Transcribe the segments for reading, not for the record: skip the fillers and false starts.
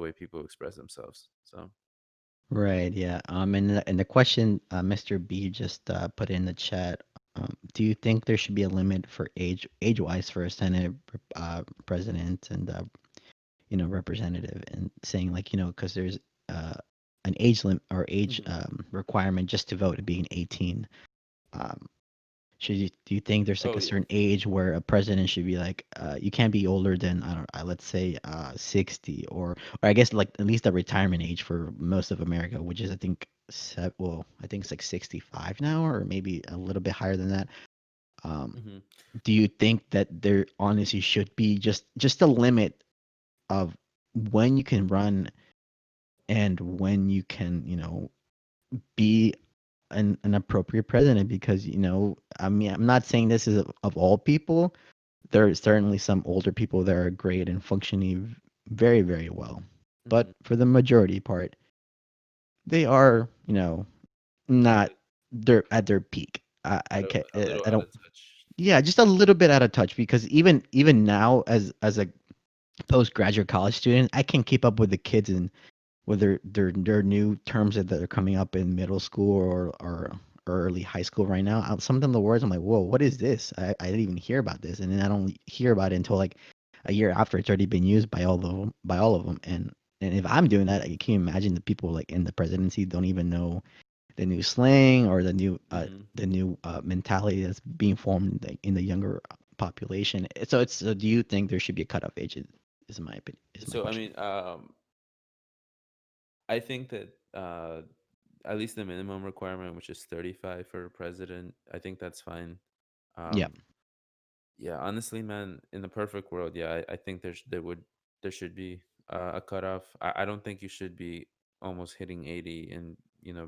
way people express themselves. So Right, yeah. And the question Mr. B just put in the chat, do you think there should be a limit for age-wise for a Senate president and representative, and saying like, because there's uh an age limit or age hmm requirement just to vote being 18. Um, do you think there's like oh a yeah. certain age where a president should be like, you can't be older than, I don't let's say 60, or I guess like at least the retirement age for most of America, which is I think I think it's like 65 now, or maybe a little bit higher than that. Um, hmm do you think that there honestly should be just a limit of when you can run and when you can, be an appropriate president? Because, I mean, I'm not saying this is of all people. There are certainly some older people that are great and functioning very, very well. hmm But for the majority part, they are, not like at their peak. out of, a little I out don't, of touch. yeah, just a little bit out of touch, because even now as a postgraduate college student, I can keep up with the kids and with their new terms that are coming up in middle school or early high school right now. Some of them, the words, I'm like, whoa, what is this? I didn't even hear about this, and then I don't hear about it until like a year after it's already been used by all of them. And if I'm doing that, can you imagine the people like in the presidency don't even know the new slang or hmm the new mentality that's being formed in the younger population. So do you think there should be a cutoff age? Is my opinion. Is my So I question. mean, I think that at least the minimum requirement, which is 35 for a president, I think that's fine. Yeah. Um, yeah, honestly, man, in the perfect world, yeah, I think there should be a cutoff. I don't think you should be almost hitting 80 and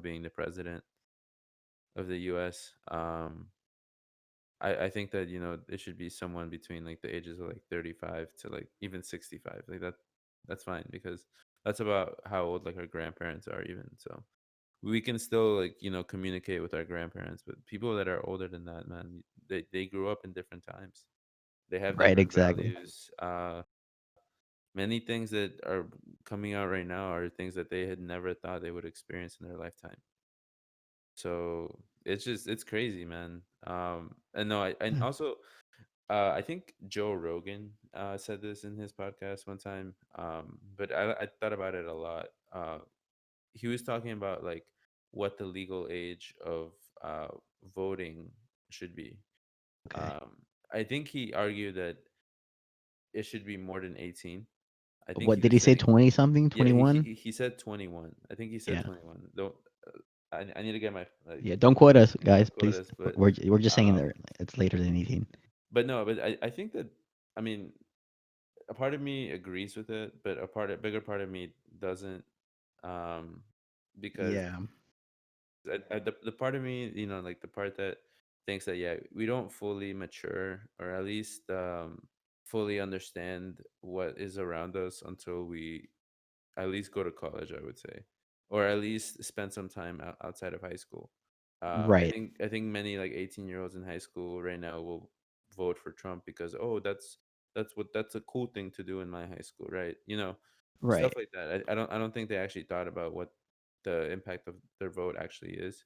being the president of the U.S. I think that it should be someone between like the ages of like 35 to like even 65. Like that's fine because that's about how old like our grandparents are even. So we can still like communicate with our grandparents, but people that are older than that, man, they grew up in different times. They have Right. different Exactly. values. Many things that are coming out right now are things that they had never thought they would experience in their lifetime. So it's crazy, man. And no, and Yeah. also I think Joe Rogan said this in his podcast one time. But I thought about it a lot. He was talking about like what the legal age of uh, voting should be. Okay. Um, I think he argued that it should be more than 18. I think What he did was he say? saying, 20 something? yeah, 21? he said 21. I think he said Yeah. 21. Don't I need to get my like Yeah. Don't quote us, don't guys, quote please. us, but We're just saying um, that it's later than 18. but no, but I think that I mean a part of me agrees with it, but a bigger part of me doesn't, um, because Yeah. the part of me, like the part that thinks that yeah, we don't fully mature or at least fully understand what is around us until we at least go to college, I would say, or at least spend some time outside of high school. Right. I think many like 18-year-olds in high school right now will vote for Trump because oh that's a cool thing to do in my high school, right? Stuff Right. like that. I don't think they actually thought about what the impact of their vote actually is.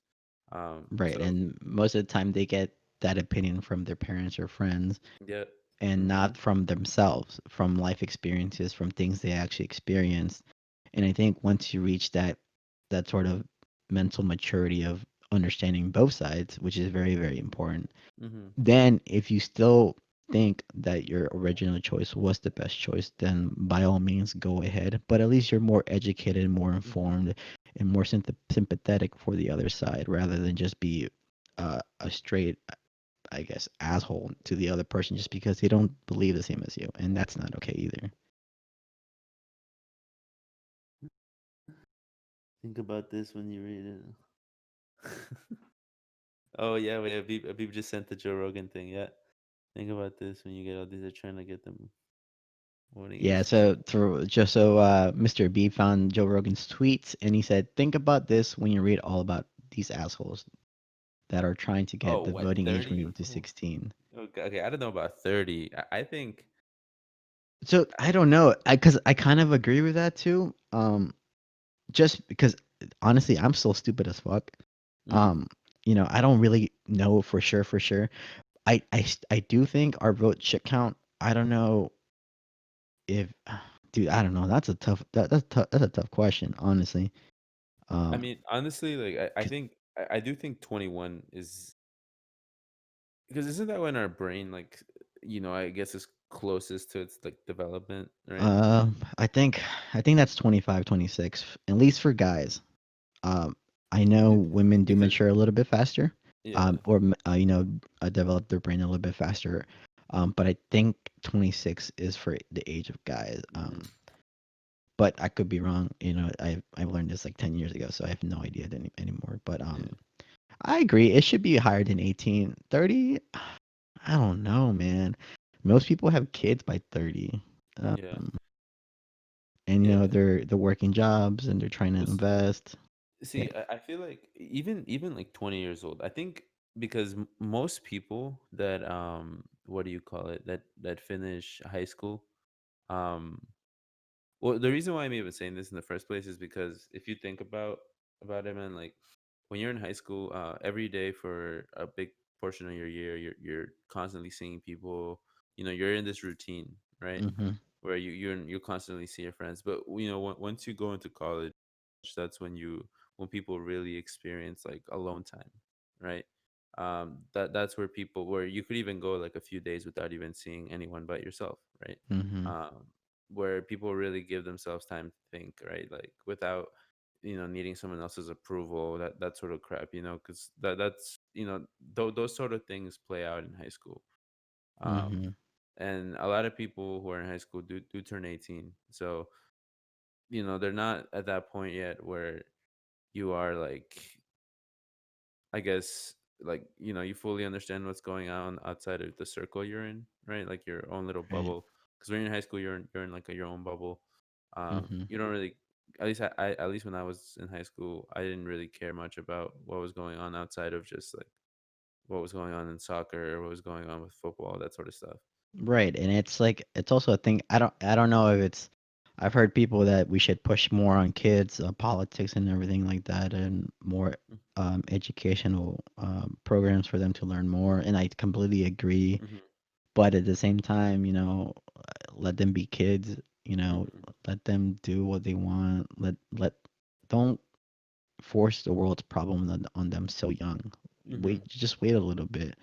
Right. So And most of the time they get that opinion from their parents or friends, yeah, and mm-hmm, not from themselves, from life experiences, from things they actually experienced. And I think once you reach that sort of mental maturity of understanding both sides, which is very, very important, mm-hmm, then if you still think that your original choice was the best choice, then by all means go ahead. But at least you're more educated, more mm-hmm. informed, and more sympathetic for the other side, rather than just be a straight, I guess, asshole to the other person just because they don't believe the same as you, and that's not okay either. Think about this when you read it. Oh yeah, wait, Abib just sent the Joe Rogan thing. Yeah, think about this when you get all these. They're trying to get them voting Yeah, age. so just so Mr. B found Joe Rogan's tweets, and he said, "Think about this when you read all about these assholes that are trying to get Oh, the what voting age 30? removed to 16." Okay, okay, I don't know about 30. I think So I don't know, because I kind of agree with that too. Just because honestly, I'm still stupid as fuck. Mm. Um, I don't really know for sure. For sure, I do think our vote should count. I don't know if, dude, I don't know. That's a that's a tough question, honestly. I Um, mean, honestly, like I 'Cause, think I do think 21 is because isn't that when our brain like I guess is closest to its like development, right? I think that's 25, 26, at least for guys. Um, I know Be- women do Because mature a little bit faster, yeah. or develop their brain a little bit faster. But I think 26 is for the age of guys. Hmm. But I could be wrong. I've learned this like 10 years ago, so I have no idea anymore. But Yeah. I agree. It should be higher than 18. 30. I don't know, man. Most people have kids by 30. Yeah. Um, and Yeah. they're working jobs and they're trying to It's- invest. Yeah. See, I feel like even like 20 years old. I think because most people that what do you call it, that finish high school, um well, the reason why I'm even saying this in the first place is because if you think about it, man, like when you're in high school, every day for a big portion of your year, you're constantly seeing people. You're in this routine, right? Mhm. Where you constantly see your friends. But once you go into college, that's when people really experience like alone time, right? That's where you could even go like a few days without even seeing anyone but yourself, right? Mhm. um, where people really give themselves time to think, right? Like without needing someone else's approval, that sort of crap, because that's those sort of things play out in high school. um, Mhm. and a lot of people who are in high school do turn 18, so they're not at that point yet where you are like, I guess, like you fully understand what's going on outside of the circle you're in, right? Like your own little Right. bubble. Because when you're in high school, you're in like your own bubble. Mhm. You don't really, at least when I was in high school, I didn't really care much about what was going on outside of just like what was going on in soccer or what was going on with football, that sort of stuff. Right, and it's like it's also a thing. I don't know if it's. I've heard people that we should push more on kids, politics and everything like that, and more educational programs for them to learn more. And I completely agree. Mm-hmm. But at the same time, let them be kids. Mm-hmm. Let them do what they want. Don't force the world's problem on them so young. Mm-hmm. Just wait a little bit.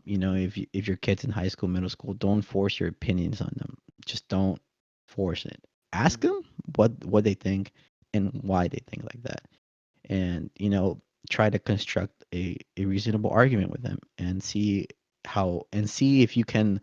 If your kid's in high school, middle school, don't force your opinions on them. Just don't force it. Ask Mm-hmm. them what they think and why they think like that, and try to construct a reasonable argument with them and see if you can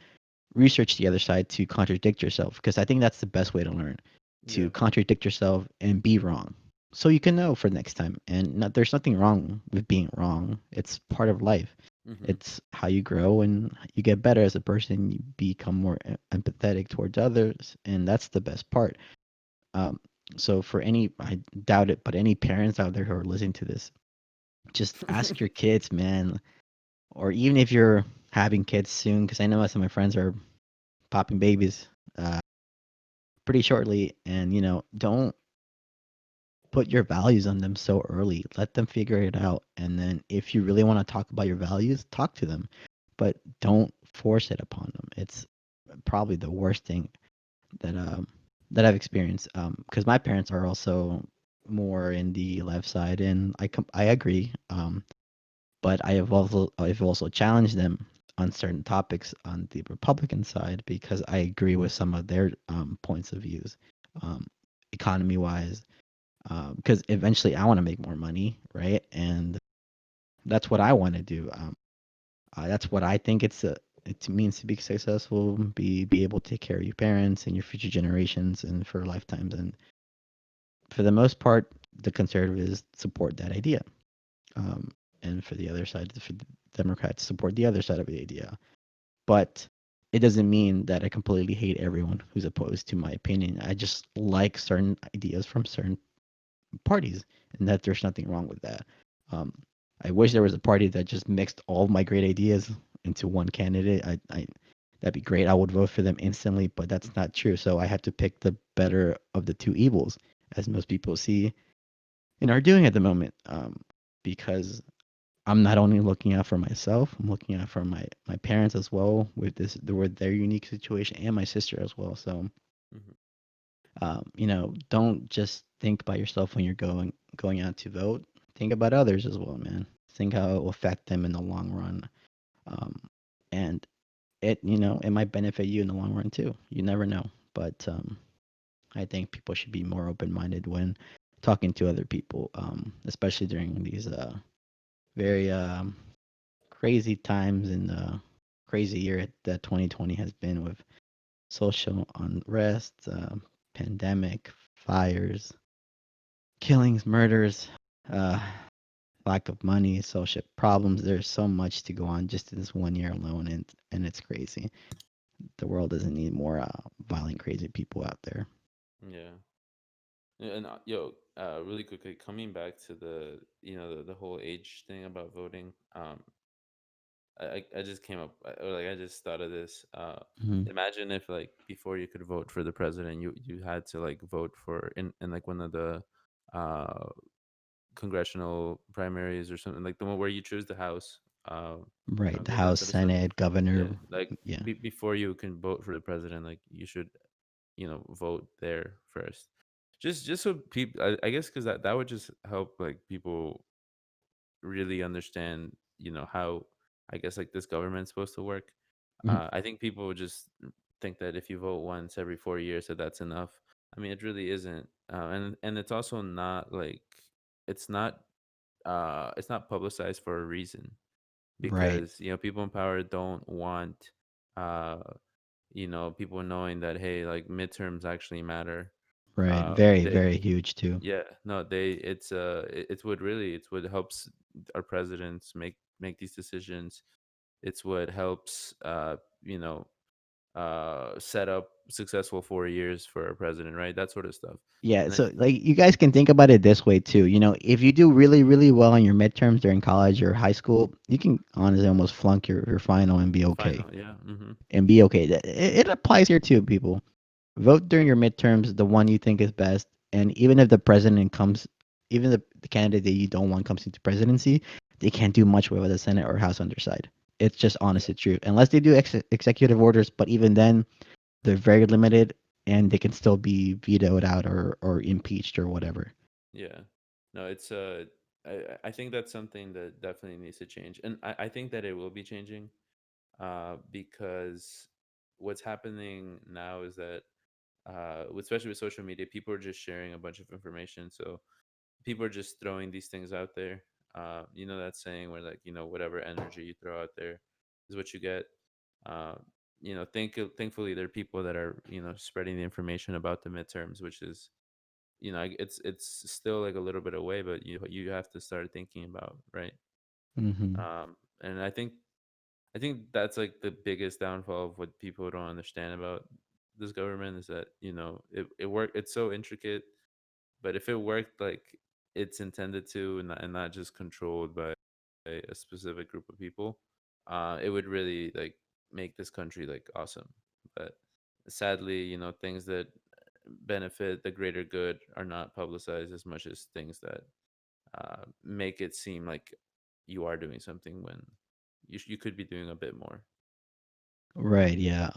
research the other side to contradict yourself, because I think that's the best way to learn, Yeah. to contradict yourself and be wrong, so you can know for next time. And there's nothing wrong with being wrong. It's part of life. Mm-hmm. It's how you grow and you get better as a person. You become more empathetic towards others, and that's the best part. Um, so for any, I doubt it, but any parents out there who are listening to this, just ask your kids, man, or even if you're having kids soon, because I know some of my friends are popping babies uh, pretty shortly, and don't put your values on them so early. Let them figure it out, and then if you really want to talk about your values, talk to them, but don't force it upon them. It's probably the worst thing that that I've experienced. Because my parents are also more in the left side, and I agree. But I've also challenged them on certain topics on the Republican side because I agree with some of their points of views, um, economy wise. Because eventually I want to make more money, right? And that's what I want to do. That's what I think it means to be successful, be able to take care of your parents and your future generations and for lifetimes. And for the most part, the conservatives support that idea. Um, and for the other side, for the Democrats support the other side of the idea. But it doesn't mean that I completely hate everyone who's opposed to my opinion. I just like certain ideas from certain parties, and that there's nothing wrong with that. Um, I wish there was a party that just mixed all of my great ideas into one candidate. I that'd be great. I would vote for them instantly, but that's not true. So I have to pick the better of the two evils, as most people see and are doing at the moment. Because I'm not only looking out for myself, I'm looking out for my parents as well with their unique situation and my sister as well. So Hmm. don't just think about yourself when you're going out to vote. Think about others as well, man. Think how it will affect them in the long run. Um, and it might benefit you in the long run too. You never know. But I think people should be more open minded when talking to other people, especially during these very crazy times and crazy year that 2020 has been with social unrest, pandemic, fires, killings, murders, uh, lack of money, social problems. There's so much to go on just in this 1 year alone, and it's crazy. The world doesn't need more violent, crazy people out there. Yeah. And yo, really quickly, coming back to the the whole age thing about voting. I just came up, or like I just thought of this. Hmm. Imagine if like before you could vote for the president, you had to like vote for in like one of the uh congressional primaries or something, like the one where you choose the house, Right, the that House, sort of stuff. Senate, Yeah, Governor. like Yeah, before you can vote for the president, like you should vote there first, just so people, I guess, because that would just help like people really understand, how, I guess, like this government's supposed to work. mhm, I think people would just think that if you vote once every 4 years, that that's enough. I mean, it really isn't, and it's also not like it's not it's not publicized for a reason, right, because people in power don't want uh people knowing that, hey, like midterms actually matter. right. Very, They very huge too. Yeah, no, it's what really, it's what helps our presidents make these decisions. It's what helps set up successful 4 years for a president, right? That sort of stuff. Yeah, And so like you guys can think about it this way too. If you do really, really well in your midterms during college or high school, you can honestly almost flunk your final and be okay. final, yeah. Hmm. And be okay. It applies here too, people. Vote during your midterms, the one you think is best. And even if the president comes, even the candidate that you don't want comes into presidency, they can't do much with the Senate or House underside. It's just Yeah, honestly true. Unless they do executive orders, but even then, they're very limited and they can still be vetoed out or impeached or whatever. yeah. No, it's I think that's something that definitely needs to change, and I think that it will be changing, because what's happening now is that, especially with social media, people are just sharing a bunch of information. So people are just throwing these things out there. That saying where, like, whatever energy you throw out there is what you get. Uh, thankfully, there are people that are spreading the information about the midterms, which is, it's still like a little bit away, but you have to start thinking about, right. Hmm. And I think that's like the biggest downfall of what people don't understand about this government, is that it's so intricate, but if it worked like it's intended to, and not just controlled by a specific group of people, it would really like make this country like awesome. But sadly, things that benefit the greater good are not publicized as much as things that make it seem like you are doing something when you could be doing a bit more. Right. Yeah.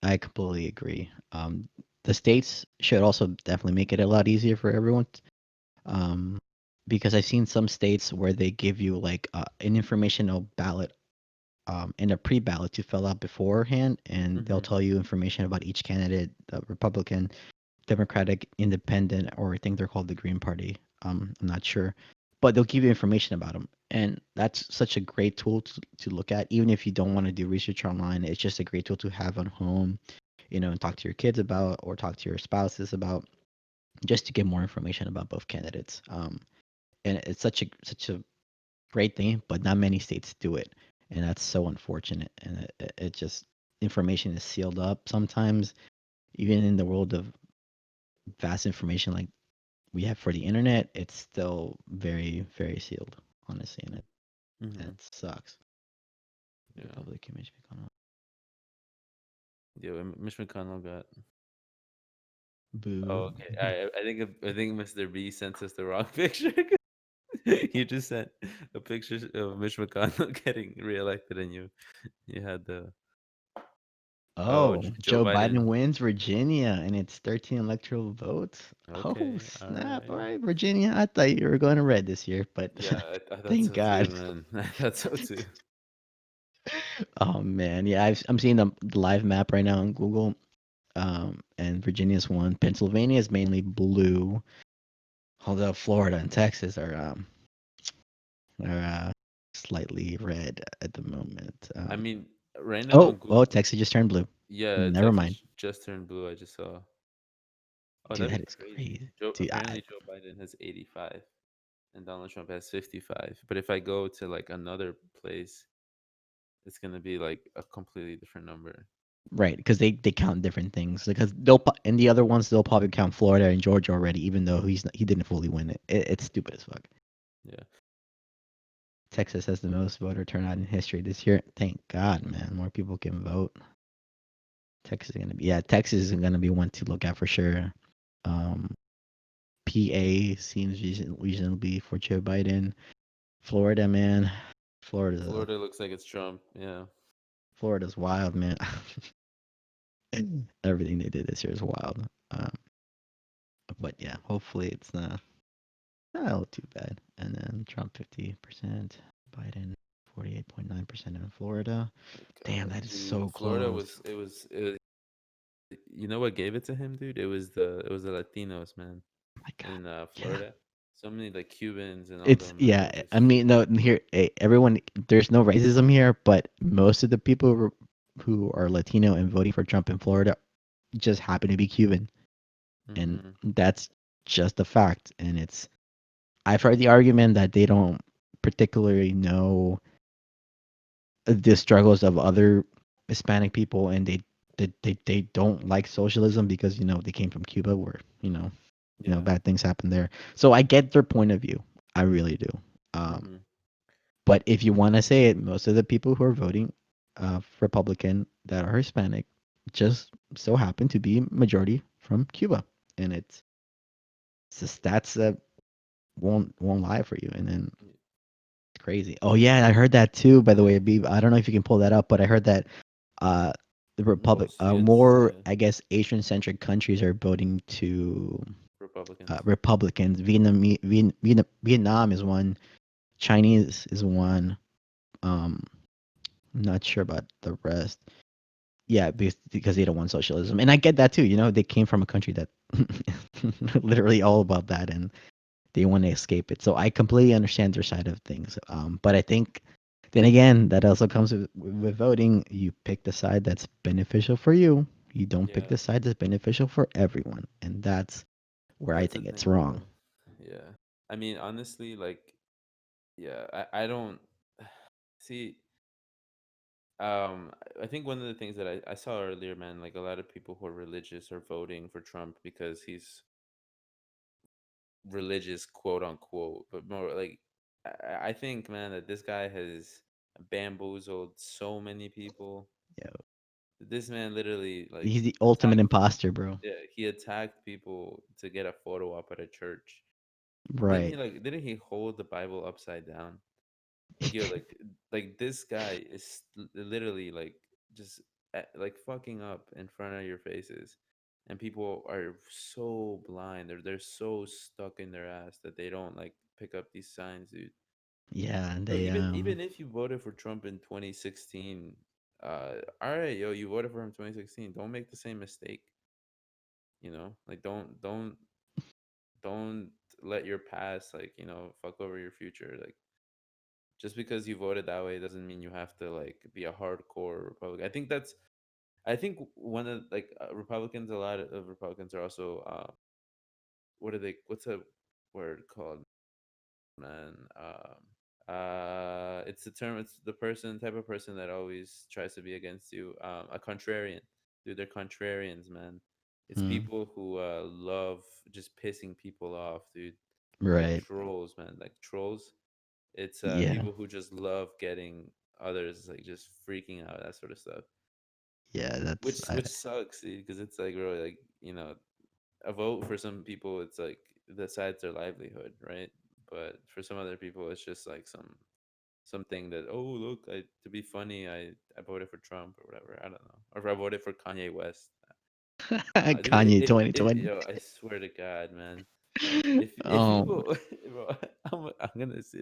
I completely agree. The states should also definitely make it a lot easier for everyone. Um, because I've seen some states where they give you like an informational ballot and a pre-ballot to fill out beforehand, and they'll Hmm. tell you information about each candidate, the Republican, Democratic, Independent, or I think they're called the Green Party. I'm not sure, but they'll give you information about them, and that's such a great tool to look at. Even if you don't want to do research online, it's just a great tool to have on home, and talk to your kids about or talk to your spouses about, just to get more information about both candidates. And it's such a great thing, but not many states do it, and that's so unfortunate. And it just information is sealed up sometimes, even in the world of vast information like we have for the internet. It's still very very sealed, honestly, and it Hmm. sucks. The Yeah. public image become. Yeah, Mitch McConnell got. Boo. Oh, okay. I think Mr. B sent us the wrong picture. You just sent a picture of Mitch McConnell getting reelected, and you had the Oh, Joe Joe Biden. Biden wins Virginia and it's 13 electoral votes. Oh, Okay, all snap. All right. right, Virginia. I thought you were going to red this year, but Yeah, I thought thank so too, God. man. I thought so too. Oh man, yeah, I'm seeing the live map right now on Google. And Virginia's one. Pennsylvania is mainly blue, although Florida and Texas are slightly red at the moment. I mean, right now Oh, on Google, oh, Texas just turned blue. yeah, Never mind, Texas just turned blue. I just saw. Oh, dude. that'd That be is crazy. crazy, Joe dude. apparently Joe Biden has 85 and Donald Trump has 55. But if I go to like another place, it's gonna be like a completely different number. Right, because they count different things. Because and the other ones they'll probably count Florida and Georgia already, even though he didn't fully win it. It's stupid as fuck. Yeah. Texas has the most voter turnout in history this year. Thank God, man. More people can vote. Texas is gonna be one to look at for sure. Um, PA seems reasonably for Joe Biden. Florida, man. Florida, Florida looks like it's Trump. Yeah. Florida's wild, man. Everything they did this year is wild. But yeah, hopefully it's not too bad. And then Trump 50%, Biden 48.9% in Florida. Damn, God, that is dude, so Florida close. was you know what gave it to him, dude? It was the Latinos, man, My God, in yeah. Florida. So many like Cubans and all It's them, man. yeah. They're I just mean, no, here, everyone. There's no racism here, but most of the people who are Latino and voting for Trump in Florida just happen to be Cuban, and hmm that's just a fact. And I've heard the argument that they don't particularly know the struggles of other Hispanic people, and they don't like socialism because they came from Cuba, where yeah. bad things happen there. So I get their point of view. I really do. Um, hmm but if you want to say it, most of the people who are voting Republican that are Hispanic just so happen to be majority from Cuba, and it's the stats that won't lie for you. And then it's crazy. Oh yeah, I heard that too. By the way, Abib, I don't know if you can pull that up, but I heard that uh, the Mostly it's more I guess Asian centric countries are voting to Republicans. Republicans. Vietnam is one. Chinese is one. Um, I'm not sure about the rest. Yeah, because they don't want socialism, and I get that too. They came from a country that literally all about that, and they want to escape it. So I completely understand their side of things. But I think then again, that also comes with voting. You pick the side that's beneficial for you. You don't pick Yeah, the side that's beneficial for everyone, and that's where I that's the think it's thing, wrong. bro. Yeah. I mean, honestly, like, yeah, I don't see. I think one of the things that I saw earlier, man, like a lot of people who are religious are voting for Trump because he's religious, quote unquote, but more like I think, man, that this guy has bamboozled so many people. Yeah, This man literally like he's the ultimate attacked. imposter, bro. Yeah, he attacked people to get a photo op at a church. Right. Didn't he hold the Bible upside down? Like yo, like this guy is literally like just like fucking up in front of your faces, and people are so blind. They're so stuck in their ass that they don't like pick up these signs, dude. Yeah, Yo, they even if you voted for Trump in 2016, all right, yo, you voted for him 2016. Don't make the same mistake. Like don't let your past like fuck over your future. Like just because you voted that way doesn't mean you have to like be a hardcore Republican. I think one of like Republicans. A lot of Republicans are also what are they? What's a word called, man? It's the term. It's the person type of person that always tries to be against you. A contrarian, dude. They're contrarians, man. It's mm, people who love just pissing people off, dude. Like right. trolls, man. Like trolls. It's Yeah. people who just love getting others like just freaking out, that sort of stuff. Yeah, that's which sucks, because it's like really like a vote for some people, it's like decides their livelihood, right? But for some other people, it's just like something that, oh look, to be funny, I voted for Trump or whatever. I don't know, or if I voted for Kanye West. Dude, Kanye 2020. I swear to God, man. If Oh, people, bro, I'm gonna see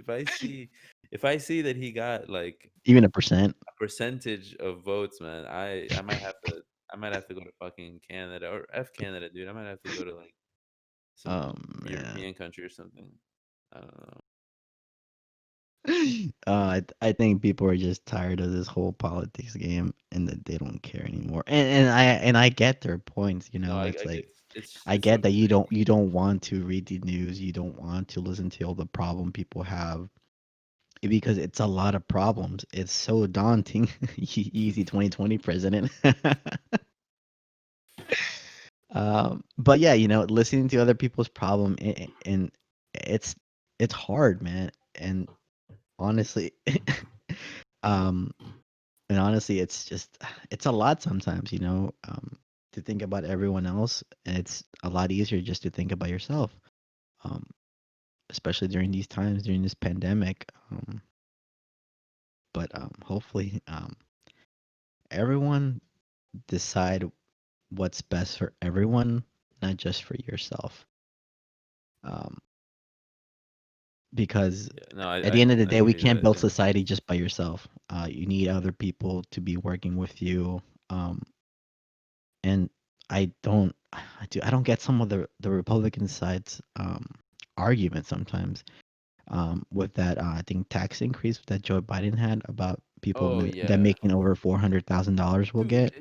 if I see that he got like even a percent. a percentage of votes, man. I might have to go to fucking Canada or F Canada, dude. I might have to go to like some Oh man. European country or something. I don't know. I think people are just tired of this whole politics game and that they don't care anymore. And I get their points, you No, know. It's I like get I it's get that fucking crazy. you don't want to read the news, you don't want to listen to all the problem people have because it's a lot of problems. It's so daunting. Easy 2020 president. But yeah, you know, listening to other people's problem and it's it's hard, man. And honestly, um, and honestly, it's just it's a lot sometimes, you know, to think about everyone else, and it's a lot easier just to think about yourself. Um, Especially during these times, during this pandemic. But hopefully, everyone decide what's best for everyone, not just for yourself. Um, because Yeah, no, at I the end of the couldn't day, we agree can't that. build society just by yourself. You need other people to be working with you. And I don't get some of the Republican side's argument sometimes with that I think tax increase that Joe Biden had about people Oh that yeah, making over $400,000 will dude. get.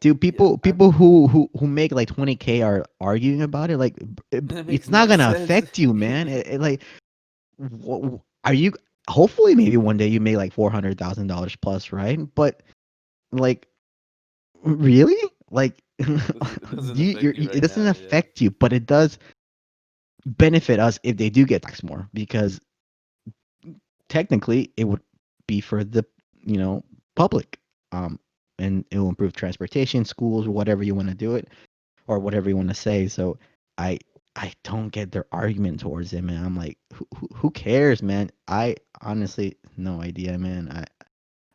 Dude, Yeah, people who make like 20K are arguing about it. Like, that makes it's not no gonna sense. affect you, man. Like, are you? Hopefully, maybe one day you make like $400,000 plus, right? But like, really? Like, It doesn't affect you it right doesn't now. Yeah. affect you, but it does benefit us if they do get taxed more because technically it would be for the you know public, um, and it will improve transportation, schools, whatever you want to do it or whatever you want to say. So I I don't get their argument towards it, man. I'm like, who cares, man? I honestly no idea, man.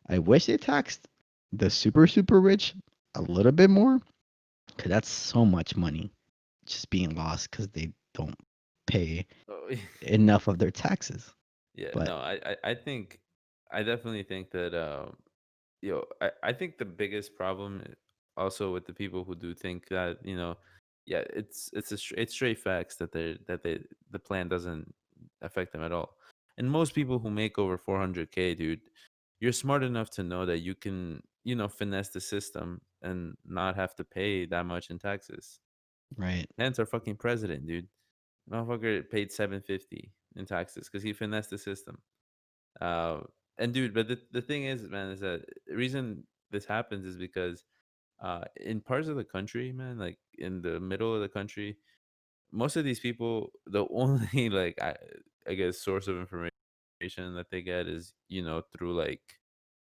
I wish they taxed the super rich a little bit more because that's so much money just being lost because they don't pay Oh, enough of their taxes. yeah. But No, I think I definitely think that I think the biggest problem also with the people who do think that yeah, it's straight facts that the plan doesn't affect them at all. And most people who make over 400K, dude, you're smart enough to know that you can finesse the system and not have to pay that much in taxes. right, Hence our fucking president, dude. Motherfucker paid 750 in taxes because he finessed the system. Uh, and dude, but the thing is, man, is that the reason this happens is because in parts of the country, man, like in the middle of the country, most of these people, the only like I guess source of information that they get is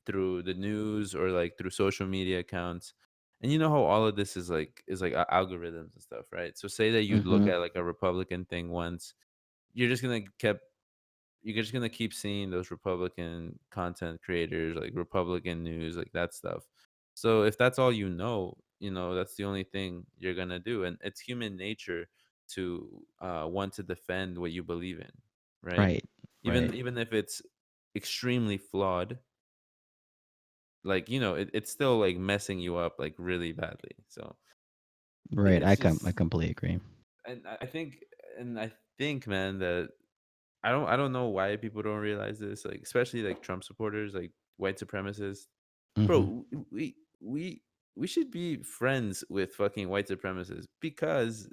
through the news or like through social media accounts. And you know how all of this is like algorithms and stuff, right? So say that you look mm-hmm, at like a Republican thing once, you're just gonna kept you're just gonna keep seeing those Republican content creators, like Republican news, like that stuff. So if that's all that's the only thing you're gonna do, and it's human nature to want to defend what you believe in, right? right, Even right. even if it's extremely flawed, like it's still like messing you up like really badly. So Right, it's I just, completely agree. and I think, man, that I don't know why people don't realize this, like especially like Trump supporters, like white supremacists. Mhm. Bro, we should be friends with fucking white supremacists because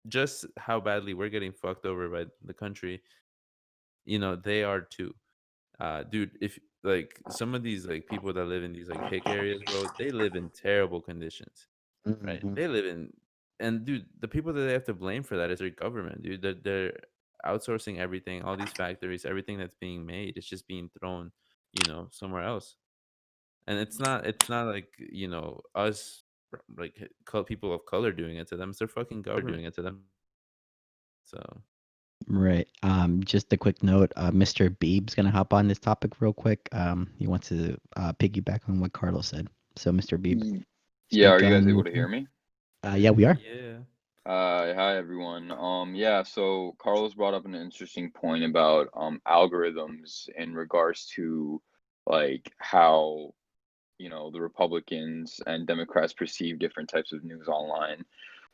just how badly we're getting fucked over by the country, they are too. Dude, if like some of these like people that live in these like hick areas, bro, they live in terrible conditions, right? Mhm. They live in, and dude, the people that they have to blame for that is their government, dude. They're outsourcing everything, all these factories, everything that's being made, it's just being thrown, somewhere else. and it's not like us like people of color doing it to them. It's their fucking government. So Right. Just a quick note. Mr. Beeb's gonna hop on this topic real quick. He wants to piggyback on what Carlos said. So, Mr. Beeb, Y- Yeah, are speak you guys on your able to hear point. me? Yeah, we are. yeah. Hi everyone. Yeah, so Carlos brought up an interesting point about algorithms in regards to like how, the Republicans and Democrats perceive different types of news online.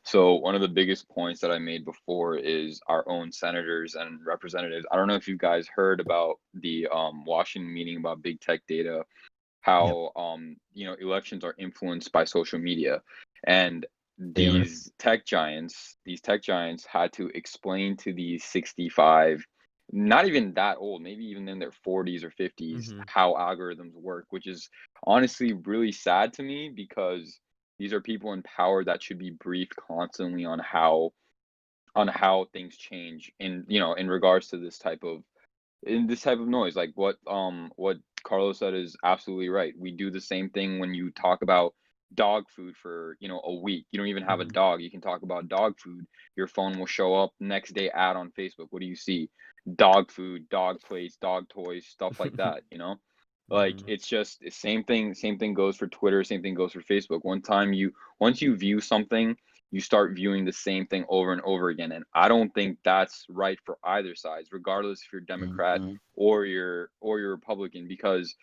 So one of the biggest points that I made before is our own senators and representatives. I don't know if you guys heard about the Washington meeting about big tech data, Yep, how elections are influenced by social media, and they are. these tech giants had to explain to these 65, not even that old, maybe even in their 40s or 50s, Mm-hmm. how algorithms work, which is honestly really sad to me because these are people in power that should be briefed constantly on how things change in regards to this type of noise. Like what Carlos said is absolutely right. We do the same thing when you talk about dog food for a week. You don't even have a Mm-hmm. dog, you can talk about dog food. Your phone will show up next day ad on Facebook. What do you see? Dog food, dog plates, dog toys, stuff like that. Like, Mm-hmm. it's just the same thing goes for Twitter, same thing goes for Facebook. Once you view something, you start viewing the same thing over and over again. And I don't think that's right for either sides, regardless if you're Democrat Mhm. or you're Republican, because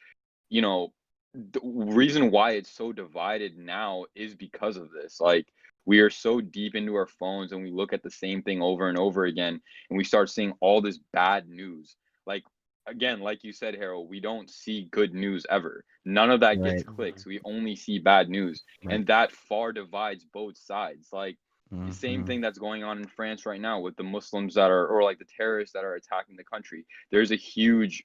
you know the reason why it's so divided now is because of this. Like, we are so deep into our phones and we look at the same thing over and over again, and we start seeing all this bad news. Like, again, like you said, Harold, we don't see good news ever. None of that gets Right, Mm-hmm. clicks. We only see bad news, right. and that far divides both sides. Like, the same Mhm. thing that's going on in France right now with the Muslims that are, or like the terrorists that are attacking the country. There's a huge,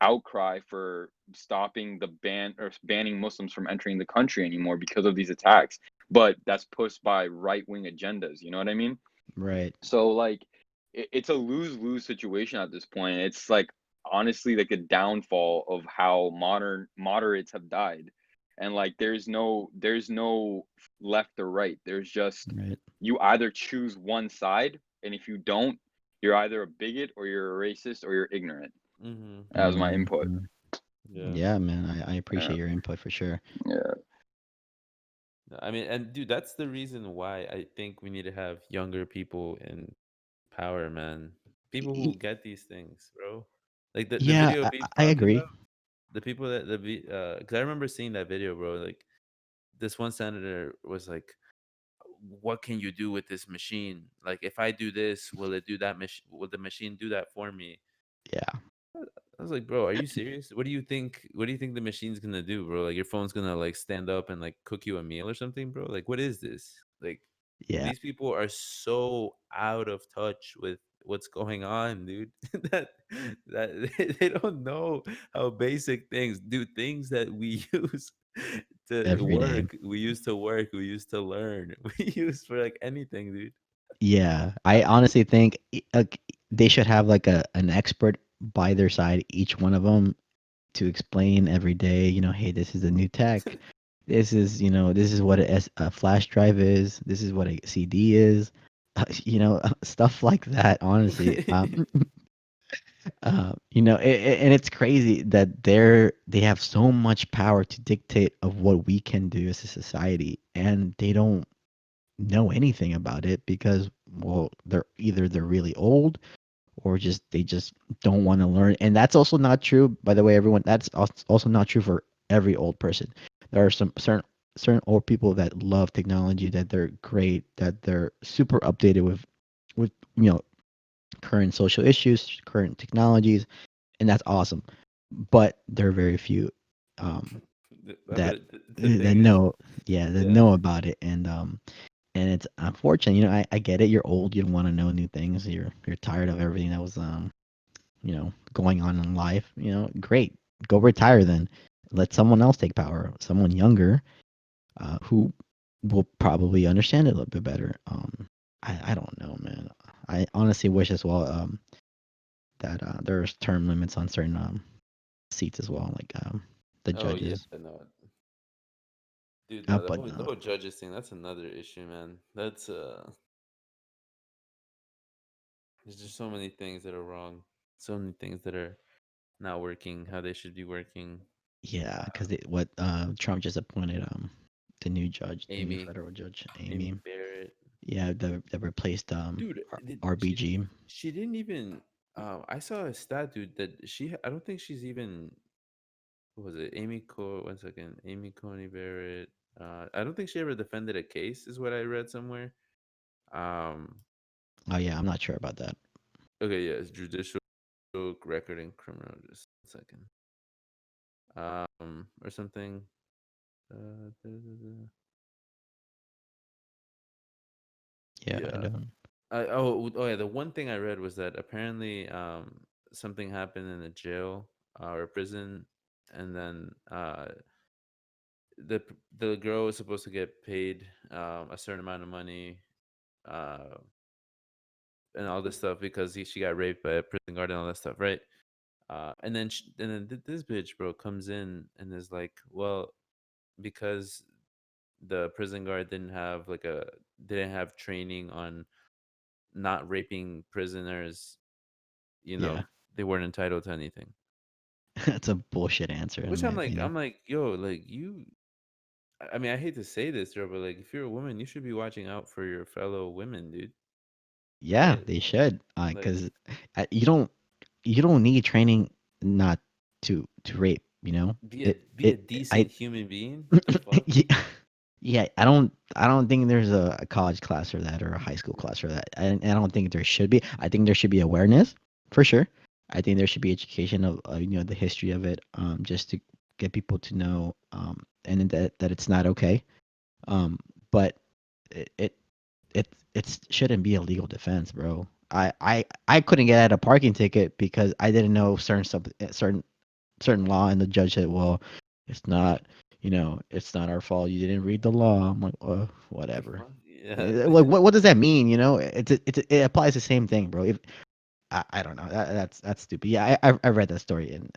outcry for stopping the ban or banning Muslims from entering the country anymore because of these attacks. But that's pushed by right wing agendas. You know what I mean? Right. So, like, it's a lose lose situation at this point. It's like, honestly, like a downfall of how modern moderates have died, and like there's no left or right. There's just, Right. you either choose one side, and if you don't, you're either a bigot or you're a racist or you're ignorant. Mm-hmm. As my input. Mhm. Yeah. Yeah, man. I Yeah, appreciate your input for sure. yeah. I mean, and dude, that's the reason why I think we need to have younger people in power, man. People who Y- get these things, bro. Like the Yeah, video Beef I talking agree. about, the people that because I remember seeing that video, bro. Like this one senator was like, "What can you do with this machine? Like, if I do this, will it do that? Will the machine do that for me?" Yeah. I was like, bro, are you serious? What do you think? What do you think the machine's gonna do, bro? Like your phone's gonna like stand up and like cook you a meal or something, bro? Like what is this? Like Yeah. these people are so out of touch with what's going on, dude. that they don't know how basic things do, things that we use to Every day. work, we use to work, we use to learn, we use for like anything, dude. Yeah, I honestly think they should have like an expert by their side, each one of them, to explain every day. Hey, this is a new tech. This is what a flash drive is. This is what a CD is. Stuff like that. Honestly, and it's crazy that they have so much power to dictate of what we can do as a society, and they don't know anything about it because, well, they're really old, or they just don't want to learn. And that's also not true, by the way, everyone. That's also not true for every old person. There are some certain old people that love technology, that they're great, that they're super updated with current social issues, current technologies, and that's awesome. But there are very few um But that the that thing is, know, yeah, that yeah. know about it. And it's unfortunate. I get it. You're old. You don't want to know new things. You're tired of everything that was going on in life. Great. Go retire then. Let someone else take power. Someone younger, who will probably understand it a little bit better. I don't know, man. I honestly wish as well that there's term limits on certain seats as well. Like the Oh yeah, judges. no, dude, no, But the no, whole judges thing, that's another issue, man. That's there's just so many things that are wrong, so many things that are not working how they should be working. yeah, because what Trump just appointed the new judge, the new Amy, federal judge, Amy Amy. Barrett, Yeah, that replaced dude, did, RBG. she didn't even. I saw a stat, dude, that I don't think she's even. What was it? Amy Co. One second, Amy Coney Barrett. I don't think she ever defended a case, is what I read somewhere. Um, Oh yeah, I'm not sure about that. okay, yeah, it's judicial record and criminal. Just a second. Or something. Da, da, da. Yeah, I Yeah. don't. Oh yeah. The one thing I read was that apparently something happened in a jail or a prison, and then the girl was supposed to get paid a certain amount of money uh and all this stuff because she got raped by a prison guard and all that stuff, right? And then this bitch, bro, comes in and is like, well, because the prison guard didn't have training on not raping prisoners, you know, Yeah, they weren't entitled to anything. that's a bullshit answer in Which my I'm opinion. like, yo, like you. I mean, I hate to say this, bro, but like, if you're a woman, you should be watching out for your fellow women, dude. Yeah, Right? they should, Like, because you don't need training not to rape. You know, be a it I decent human being. What the fuck? yeah, yeah. I don't think there's a college class for that or a high school Yeah. class for that. I don't think there should be. I think there should be awareness for sure. I think there should be education of the history of it, just to get people to know, and that it's not okay. Um, but it it it shouldn't be a legal defense, bro. I couldn't get out a parking ticket because I didn't know certain law, and the judge said, "Well, it's not, it's not our fault. You didn't read the law." I'm like, The whatever. fuck? Yeah. Like, what does that mean? It applies the same thing, bro. If I don't know, that's stupid. Yeah, I read that story, and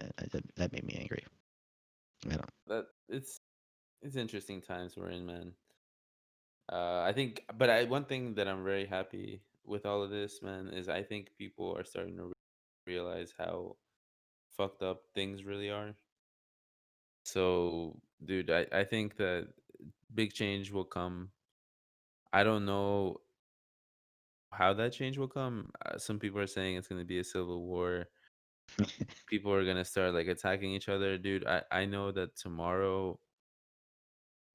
that made me angry. I don't. that it's interesting times we're in, man. I think, but one thing that I'm very happy with all of this, man, is I think people are starting to realize how fucked up things really are. So, dude, I think that big change will come. I don't know how that change will come. Some people are saying it's going to be a civil war. People are going to start like attacking each other, dude. I know that tomorrow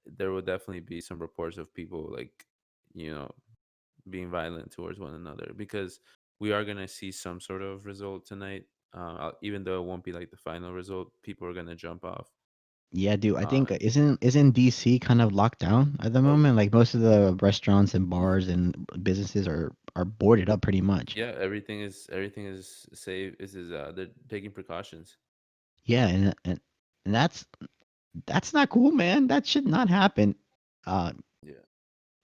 there will definitely be some reports of people like, you know, being violent towards one another because we are going to see some sort of result tonight. Even though it won't be like the final result, people are going to jump off. Yeah, dude. I think Uh, isn't DC kind of locked down at the oh, moment? Like most of the restaurants and bars and businesses are boarded up pretty much. yeah, everything is safe. They're taking precautions. Yeah, and that's not cool, man. That should not happen. Uh, Yeah,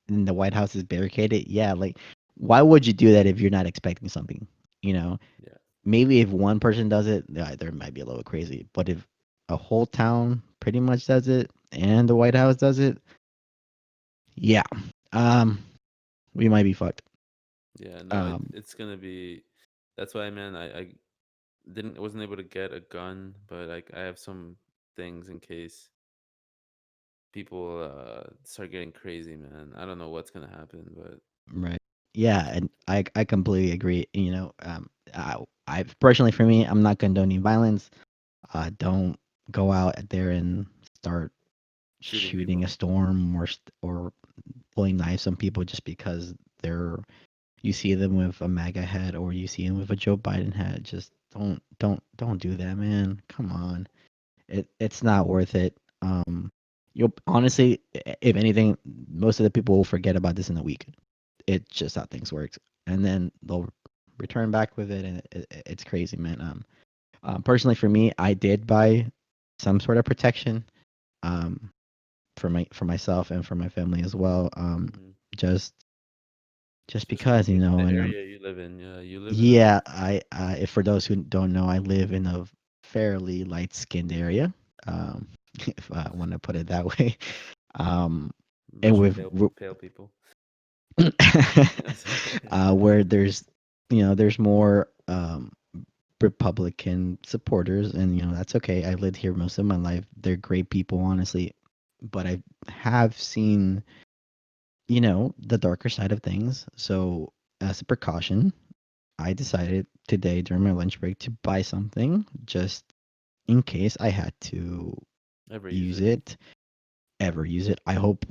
and the White House is barricaded. Yeah, like why would you do that if you're not expecting something? You know, yeah, maybe if one person does it, yeah, there might be a little crazy. But if a whole town pretty much does it and the White House does it, yeah, um, we might be fucked. yeah. No, Um, it's gonna be. That's why, man. I wasn't able to get a gun, but like I have some things in case people start getting crazy, man. I don't know what's gonna happen, but right. Yeah, and I completely agree. I personally for me, I'm not condoning violence. Don't go out there and start shooting shooting people. a storm or pulling knives on people just because they're you see them with a MAGA hat or you see them with a Joe Biden hat. Just don't do that, man. Come on, it's not worth it. You'll honestly, if anything, most of the people will forget about this in a week. It's just how things work, and then they'll return back with it, and it's crazy, man. Personally, for me, I did buy some sort of protection, um, for myself and for my family as well. Hmm. Just Especially because, because of the and area you live in. Yeah, you live in a. yeah, if for those who don't know, I live in a fairly light skinned area. if I want to put it that way. Um, A and bunch of with pale people. I'm sorry. where there's there's more Republican supporters, and that's okay. I lived here most of my life. They're great people, honestly, but I have seen the darker side of things. So as a precaution, I decided today during my lunch break to buy something just in case I had to Ever use use it? it, ever use it. I hope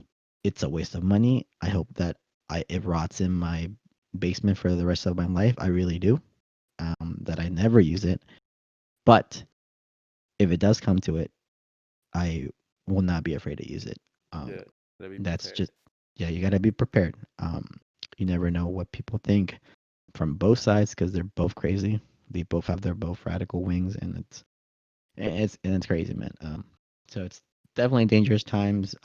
it's a waste of money. I hope that it rots in my basement for the rest of my life. I really do. That I never use it. But if it does come to it, I will not be afraid to use it. Um, Yeah, gotta be that's prepared. just yeah, you gotta be prepared. You never know what people think from both sides because they're both crazy. They both have their both radical wings, and it's crazy, man. So it's definitely dangerous times.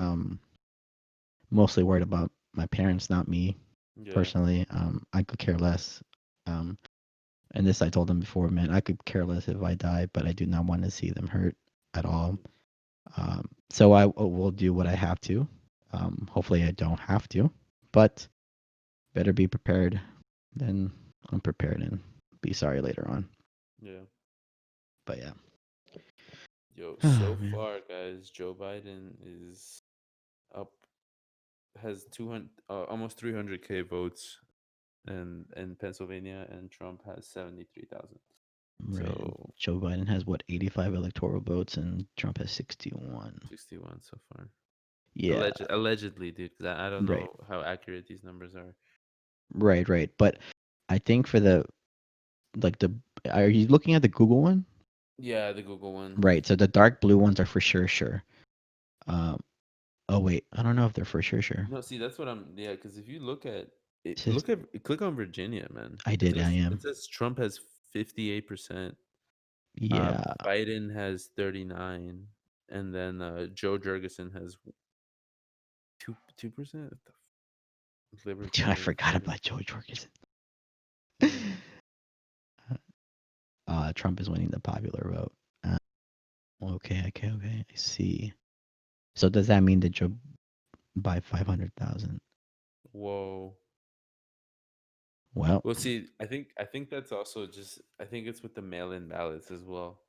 Mostly worried about my parents, not me Yeah. personally. I could care less. Um, and this I told them before, man. I could care less if I die, but I do not want to see them hurt at all. So I will do what I have to. Hopefully I don't have to, but better be prepared than unprepared and be sorry later on. Yeah. But yeah. Yo, Oh so man. far, guys, Joe Biden is up, has 200, almost 300K votes, and in Pennsylvania, and Trump has 73,000. Right. So Joe Biden has what 85 electoral votes and Trump has 61. 61 so far. Yeah. Allegedly, dude, because I don't Right. know how accurate these numbers are. Right. Right. But I think for the like the are you looking at the Google one? Yeah, the Google one. Right. So the dark blue ones are for sure. Sure. Um. Oh wait. I don't know if they're for sure. Sure. No, see, that's what I'm. Yeah, because if you look at it, It says click on Virginia, man. I It did. I says am. it says Trump has 58%. Yeah. Biden has 39, and then Joe Jurgensen has 2%. I Libertarian forgot Party. about Joe Jorgensen. Yeah. Trump is winning the popular vote. Uh, okay. Okay. Okay. I see. So does that mean that Joe by 500,000? Whoa. Well, Well, see, I think that's also just I think it's with the mail-in ballots as well.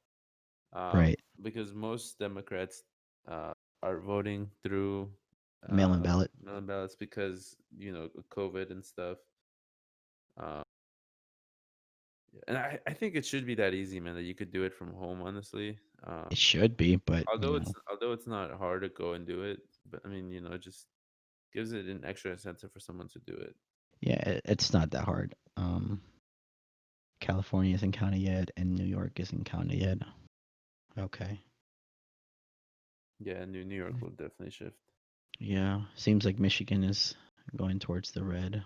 right. Because most Democrats uh, are voting through Mail-in ballot. mail-in ballots because COVID and stuff. Um, and I think it should be that easy, man, that you could do it from home, honestly. It should be, but Although it's not hard to go and do it, but I mean, it just gives it an extra incentive for someone to do it. yeah, it's not that hard. California isn't counted yet, and New York isn't counted yet. Okay. Yeah, New York will definitely shift. Yeah, seems like Michigan is going towards the red.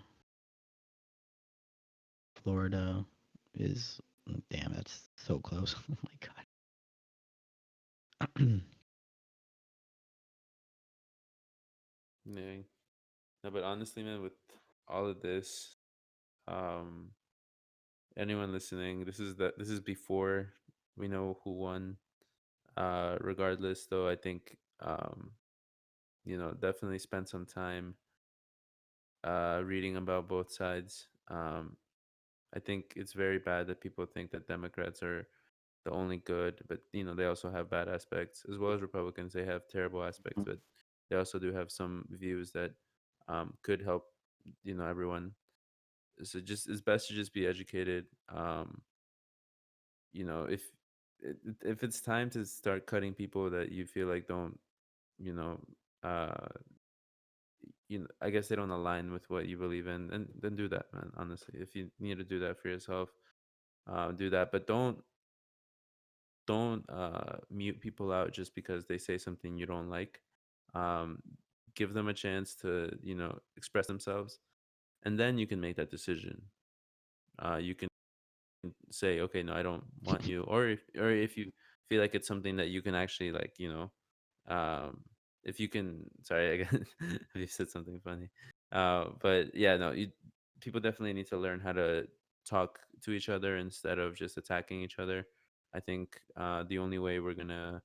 Florida is, damn, that's so close. Oh my god. Yeah. No, but honestly, man, with all of this, um, anyone listening, this is before we know who won. Regardless, though, I think definitely spend some time reading about both sides. I think it's very bad that people think that Democrats are the only good, but they also have bad aspects as well as Republicans. They have terrible aspects, but they also do have some views that could help everyone. So just it's best to just be educated. If if it's time to start cutting people that you feel like don't, you know, uh, I guess they don't align with what you believe in, and then do that, man. Honestly, if you need to do that for yourself, do that. But don't mute people out just because they say something you don't like. Um, give them a chance to express themselves, and then you can make that decision. You can say, okay, no, I don't want you, or if you feel like it's something that you can actually like, um, if you can, sorry, I guess if you said something funny, but yeah, no, people definitely need to learn how to talk to each other instead of just attacking each other. I think the only way we're gonna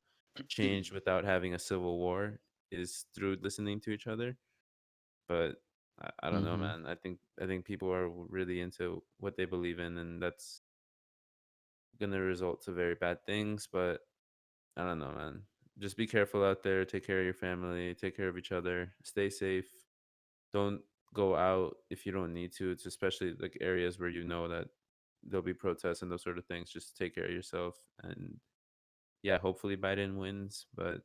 change without having a civil war is through listening to each other. But I don't know, Hmm. man. I think people are really into what they believe in, and that's gonna result to very bad things. But I don't know, man. Just be careful out there. Take care of your family. Take care of each other. Stay safe. Don't go out if you don't need to. It's especially like areas where you know that there'll be protests and those sort of things. Just take care of yourself. And yeah, hopefully Biden wins. But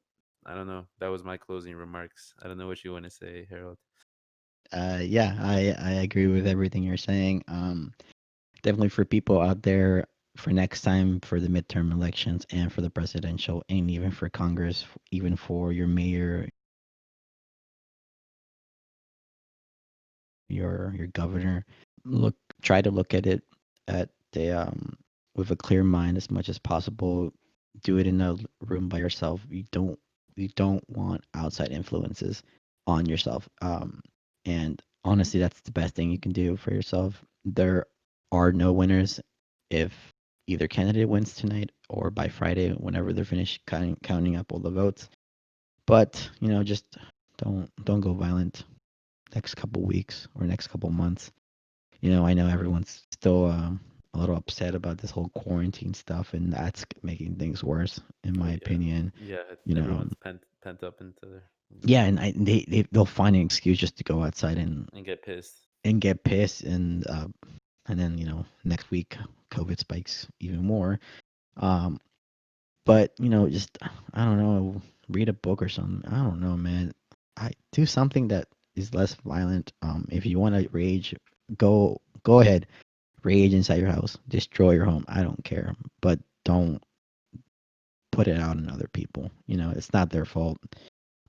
I don't know. That was my closing remarks. I don't know what you want to say, Harold. Yeah, I agree with everything you're saying. Definitely for people out there for next time for the midterm elections and for the presidential and even for Congress, even for your mayor, your governor. Look, try to look at it at the with a clear mind as much as possible. Do it in a room by yourself. You don't want outside influences on yourself. And honestly, that's the best thing you can do for yourself. There are no winners if either candidate wins tonight or by Friday, whenever they're finished counting up all the votes. But just don't go violent next couple weeks or next couple months. I know everyone's still a little upset about this whole quarantine stuff, and that's making things worse, in Oh my yeah, opinion. yeah. You know, Everyone's pent up into their yeah, and they'll find an excuse just to go outside and get pissed. and get pissed, and then next week COVID spikes even more. Um, but just I don't know, read a book or something. I don't know, man. I do something that is less violent. If you want to rage, go ahead, rage inside your house, destroy your home. I don't care, but don't put it out on other people. It's not their fault.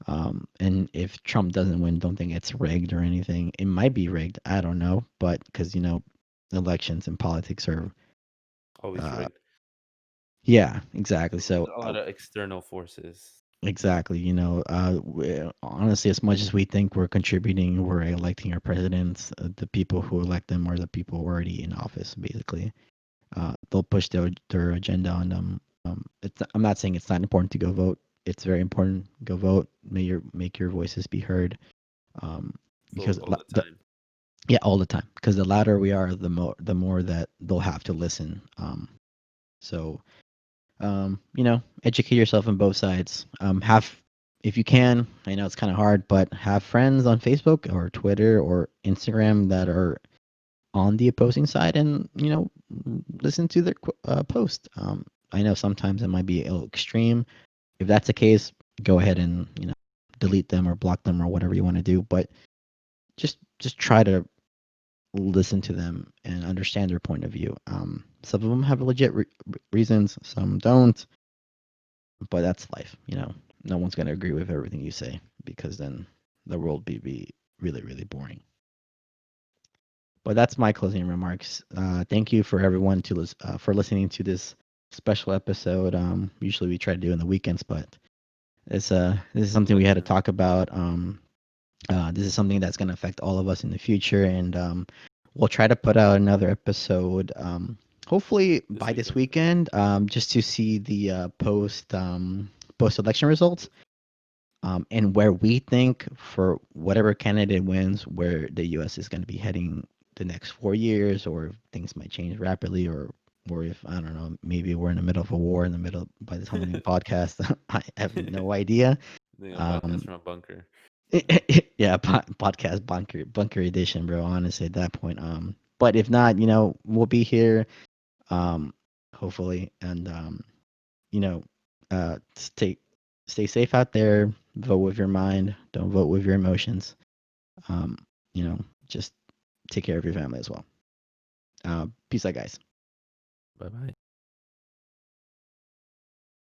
And if Trump doesn't win, don't think it's rigged or anything. It might be rigged. I don't know, but because elections and politics are, Always uh, rigged. yeah, exactly. So A lot of external forces. exactly, honestly, as much as we think we're contributing, we're electing our presidents. The people who elect them are the people already in office, basically. They'll push their agenda on them. I'm not saying it's not important to go vote. It's very important. Go vote. Make your voices be heard. Um, Vote because all the time. yeah, all the time. Because the louder we are, the more that they'll have to listen. So educate yourself on both sides. Have if you can. I know it's kind of hard, but have friends on Facebook or Twitter or Instagram that are on the opposing side, and listen to their post. I know sometimes it might be a little extreme. If that's the case, go ahead and delete them or block them or whatever you want to do. But just try to listen to them and understand their point of view. Some of them have legit reasons, some don't, but that's life. No one's gonna agree with everything you say because then the world be really really boring. But that's my closing remarks. Thank you for everyone for listening to this special episode. Usually we try to do in the weekends, but this is something we had to Unfortunately, talk about. This is something that's going to affect all of us in the future, and we'll try to put out another episode. Hopefully this by this weekend. weekend, just to see the post election results, and where we think for whatever candidate wins, where the U.S. is going to be heading the next 4 years, or if things might change rapidly, or if I don't know, maybe we're in the middle of a war in the middle by the time we do the podcast. I have no idea. Doing a podcast Um, from a bunker. yeah, podcast bunker edition, bro. Honestly, at that point, but if not, we'll be here, um, hopefully, and you know, stay safe out there. Vote with your mind. Don't vote with your emotions. Um, just take care of your family as well. Peace out, guys. Bye bye.